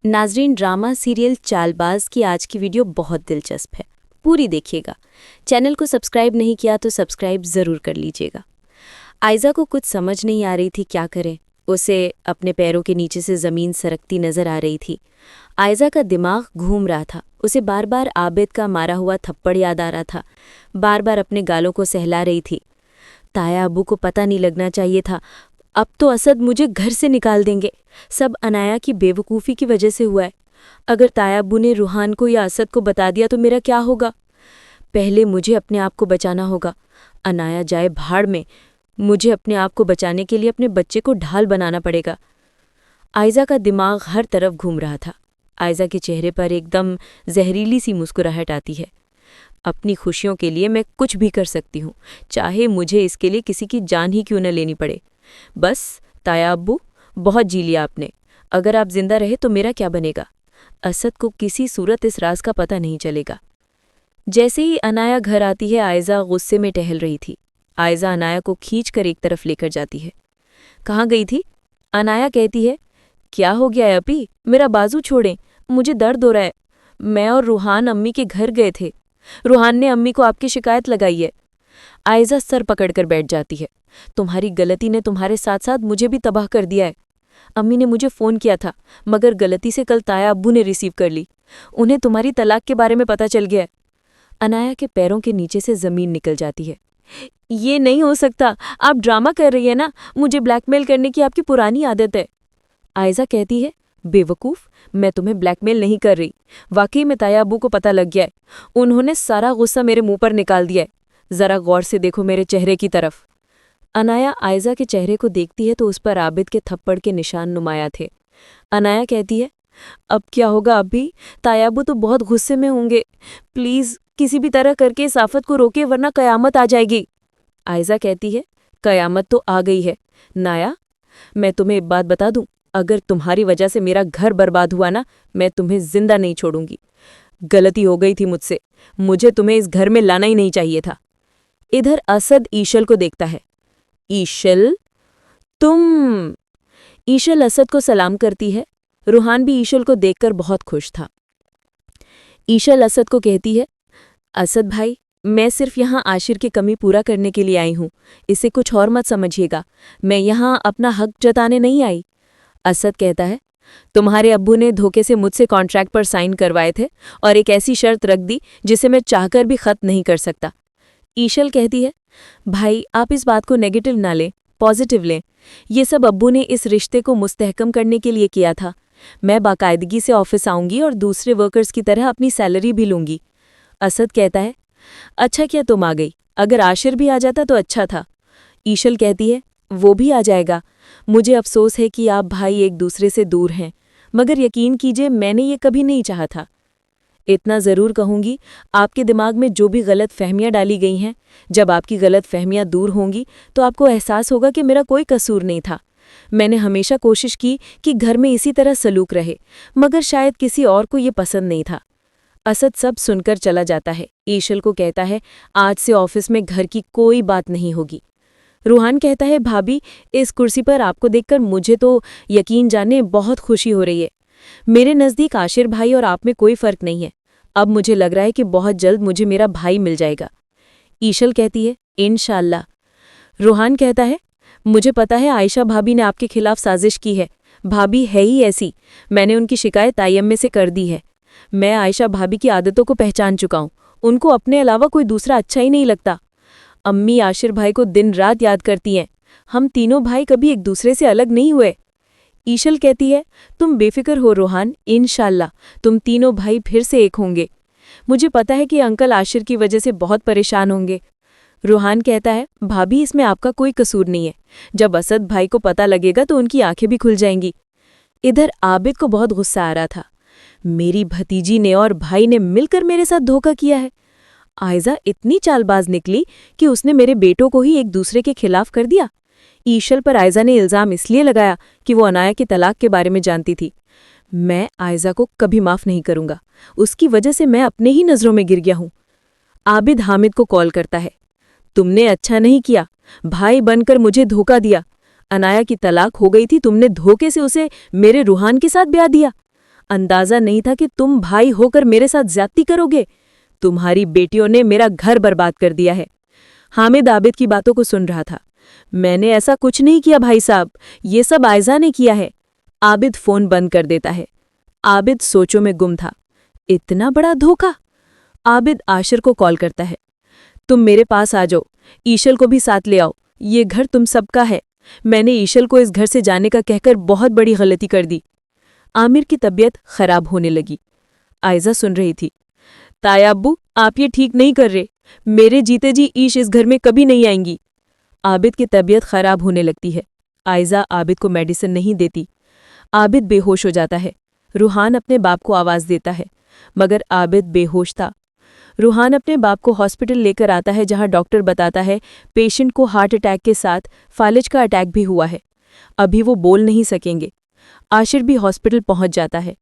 नाजरीन, drama serial Chaalbaaz की आज की वीडियो बहुत दिलचस्प है, पूरी देखिएगा। चैनल को सब्सक्राइब नहीं किया तो सब्सक्राइब ज़रूर कर लीजिएगा। आयज़ा को कुछ समझ नहीं आ रही थी क्या करे। उसे अपने पैरों के नीचे से ज़मीन सरकती नज़र आ रही थी। आयज़ा का दिमाग घूम रहा था। उसे बार बार आबिद का मारा हुआ थप्पड़ याद आ रहा था। बार बार अपने गालों को सहला रही थी। ताया अब्बू को पता नहीं लगना चाहिए था। अब तो असद मुझे घर से निकाल देंगे। सब अनाया की बेवकूफ़ी की वजह से हुआ है। अगर ताया अब्बू ने रूहान को या असद को बता दिया तो मेरा क्या होगा? पहले मुझे अपने आप को बचाना होगा। अनाया जाए भाड़ में। मुझे अपने आप को बचाने के लिए अपने बच्चे को ढाल बनाना पड़ेगा। आयज़ा का दिमाग हर तरफ घूम रहा था। आयज़ा के चेहरे पर एकदम जहरीली सी मुस्कुराहट आती है। अपनी खुशियों के लिए मैं कुछ भी कर सकती हूँ, चाहे मुझे इसके लिए किसी की जान ही क्यों न लेनी पड़े। बस ताया अब्बू, बहुत जी लिया आपने। अगर आप जिंदा रहे तो मेरा क्या बनेगा? असद को किसी सूरत इस राज का पता नहीं चलेगा। जैसे ही अनाया घर आती है, आयज़ा गुस्से में टहल रही थी। आयज़ा अनाया को खींचकर एक तरफ लेकर जाती है। कहाँ गई थी? अनाया कहती है। क्या हो गया है अपी? मेरा बाजू छोड़ें, मुझे दर्द हो रहा है। मैं और रूहान अम्मी के घर गए थे। रूहान ने अम्मी को आपकी शिकायत लगाई है। आयज़ा सर पकड़कर बैठ जाती है। तुम्हारी गलती ने तुम्हारे साथ साथ मुझे भी तबाह कर दिया है। अम्मी ने मुझे फ़ोन किया था, मगर गलती से कल ताया अब्बू ने रिसीव कर ली। उन्हें तुम्हारी तलाक के बारे में पता चल गया है। अनाया के पैरों के नीचे से ज़मीन निकल जाती है। ये नहीं हो सकता, आप ड्रामा कर रही है ना। मुझे ब्लैकमेल करने की आपकी पुरानी आदत है। आयज़ा कहती है, बेवकूफ़, मैं तुम्हें ब्लैकमेल नहीं कर रही। वाकई में ताया अब्बू को पता लग गया है। उन्होंने सारा गुस्सा मेरे मुंह पर निकाल दिया है। ज़रा गौर से देखो मेरे चेहरे की तरफ। अनाया आयज़ा के चेहरे को देखती है तो उस पर आबिद के थप्पड़ के निशान नुमाया थे। अनाया कहती है, अब क्या होगा अभी? ताया अब्बू तो बहुत गुस्से में होंगे। प्लीज़ किसी भी तरह करके इस आफत को रोके, वरना कयामत आ जाएगी। आयज़ा कहती है, कयामत तो आ गई है। नाया, मैं तुम्हें एक बात बता दूं, अगर तुम्हारी वजह से मेरा घर बर्बाद हुआ ना, मैं तुम्हें जिंदा नहीं छोड़ूंगी। गलती हो गई थी मुझसे। मुझे तुम्हें इस घर में लाना ही नहीं चाहिए था। इधर असद ईशल को देखता है। ईशल, तुम? ईशल असद को सलाम करती है। रूहान भी ईशल को देखकर बहुत खुश था। ईशल असद को कहती है, असद भाई, मैं सिर्फ यहाँ आशिर की कमी पूरा करने के लिए आई हूँ। इसे कुछ और मत समझिएगा। मैं यहाँ अपना हक जताने नहीं आई। असद कहता है, तुम्हारे अब्बू ने धोखे से मुझसे कॉन्ट्रैक्ट पर साइन करवाए थे और एक ऐसी शर्त रख दी जिसे मैं चाहकर भी खत्म नहीं कर सकता। ईशल कहती है, भाई आप इस बात को नेगेटिव ना लें, पॉजिटिव लें। ये सब अब्बू ने इस रिश्ते को मुस्तहकम करने के लिए किया था। मैं बाकायदगी से ऑफिस आऊंगी और दूसरे वर्कर्स की तरह अपनी सैलरी भी लूंगी। असद कहता है, अच्छा किया तुम आ गई। अगर आशिर भी आ जाता तो अच्छा था। ईशल कहती है, वो भी आ जाएगा। मुझे अफसोस है कि आप भाई एक दूसरे से दूर हैं, मगर यकीन कीजिए मैंने ये कभी नहीं चाहा था। इतना ज़रूर कहूँगी, आपके दिमाग में जो भी गलत फहमियाँ डाली गई हैं, जब आपकी गलत फहमियाँ दूर होंगी तो आपको एहसास होगा कि मेरा कोई कसूर नहीं था। मैंने हमेशा कोशिश की कि घर में इसी तरह सलूक रहे, मगर शायद किसी और को ये पसंद नहीं था। असद सब सुनकर चला जाता है। ईशल को कहता है, आज से ऑफिस में घर की कोई बात नहीं होगी। रूहान कहता है, भाभी, इस कुर्सी पर आपको देखकर मुझे तो यकीन जाने बहुत खुशी हो रही है। मेरे नज़दीक आशिर भाई और आप में कोई फ़र्क नहीं है। अब मुझे लग रहा है कि बहुत जल्द मुझे मेरा भाई मिल जाएगा। ईशल कहती है, इंशाअल्लाह। रूहान कहता है, मुझे पता है आयशा भाभी ने आपके खिलाफ साजिश की है। भाभी है ही ऐसी। मैंने उनकी शिकायत आईएमए से कर दी है। मैं आयशा भाभी की आदतों को पहचान चुका हूँ। उनको अपने अलावा कोई दूसरा अच्छा ही नहीं लगता। अम्मी आशिर भाई को दिन रात याद करती हैं। हम तीनों भाई कभी एक दूसरे से अलग नहीं हुए। ईशल कहती है, तुम बेफिक्र हो रोहान, इंशाअल्लाह तुम तीनों भाई फिर से एक होंगे। मुझे पता है कि अंकल आशिर की वजह से बहुत परेशान होंगे। रूहान कहता है, भाभी, इसमें आपका कोई कसूर नहीं है। जब असद भाई को पता लगेगा तो उनकी आंखें भी खुल जाएंगी। इधर आबिद को बहुत गुस्सा आ रहा था। मेरी भतीजी ने और भाई ने मिलकर मेरे साथ धोखा किया है। आयज़ा इतनी चालबाज निकली कि उसने मेरे बेटों को ही एक दूसरे के खिलाफ कर दिया। ईशल पर आयज़ा ने इल्ज़ाम इसलिए लगाया कि वो अनाया के तलाक के बारे में जानती थी। मैं आयज़ा को कभी माफ़ नहीं करूंगा। उसकी वजह से मैं अपने ही नज़रों में गिर गया हूं। आबिद हामिद को कॉल करता है, तुमने अच्छा नहीं किया, भाई बनकर मुझे धोखा दिया। अनाया की तलाक हो गई थी, तुमने धोखे से उसे मेरे रूहान के साथ ब्याह दिया। अंदाजा नहीं था कि तुम भाई होकर मेरे साथ ज्यादती करोगे। तुम्हारी बेटियों ने मेरा घर बर्बाद कर दिया है। हामिद आबिद की बातों को सुन रहा था। मैंने ऐसा कुछ नहीं किया भाई साहब, ये सब आयजा ने किया है। आबिद फोन बंद कर देता है। आबिद सोचों में गुम था। इतना बड़ा धोखा। आबिद आशिर को कॉल करता है। तुम मेरे पास आ जाओ, ईशल को भी साथ ले आओ, ये घर तुम सबका है। मैंने ईशल को इस घर से जाने का कहकर बहुत बड़ी गलती कर दी। आमिर की तबीयत खराब होने लगी। आयजा सुन रही थी। ताया अब्बू, आप ये ठीक नहीं कर रहे। मेरे जीते जी ईश इस घर में कभी नहीं आएंगी। आबिद की तबीयत खराब होने लगती है। आयजा आबिद को मेडिसिन नहीं देती। आबिद बेहोश हो जाता है। रूहान अपने बाप को आवाज़ देता है, मगर आबिद बेहोश था। रूहान अपने बाप को हॉस्पिटल लेकर आता है, जहां डॉक्टर बताता है पेशेंट को हार्ट अटैक के साथ फालिज का अटैक भी हुआ है। अभी वो बोल नहीं सकेंगे। आशिर भी हॉस्पिटल पहुंच जाता है।